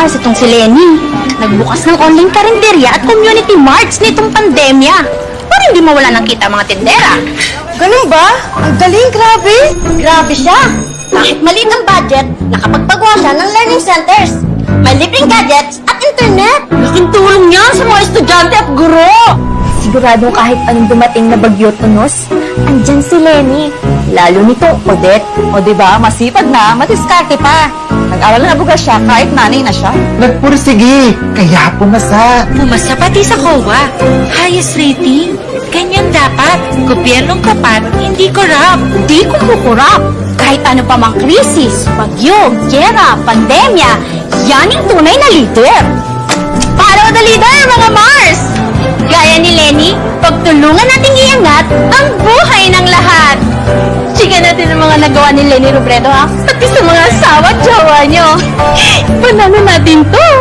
Mars, itong si Lenny. Nagbukas ng online karinderya at community marts nitong pandemya. Para hindi mawala ng kita mga tindera. Ganun ba? Ang galing, grabe! Grabe siya! Kahit maliit ang budget, nakapagpagawa siya ng learning centers. May libreng gadgets at internet. Laking tulong niya sa mga estudyante at guro. Sigurado kahit anong dumating na bagyo tunos, andyan si Lenny. Lalo nito, Odette. O diba, masipag na, matiskarte pa. Nag-aral na buga siya kahit nanay na siya. Nagpursige, kaya pumasa. Pumasa pati sa COA. Highest rating. Ganyan dapat. Gobyernong tapat, hindi corrupt. Di kumukurap. Kahit ano pa mang krisis, bagyo, gyera, pandemya, yan yung tunay na leader. Follow the leader, mga Mars! Gaya ni Lenny, pagtulungan nating iangat ang buhay ng lahat. Chika natin ang mga nagawa ni Lenny Robredo, ha? Pati sa mga asawa at jowa nyo. Panalo natin to!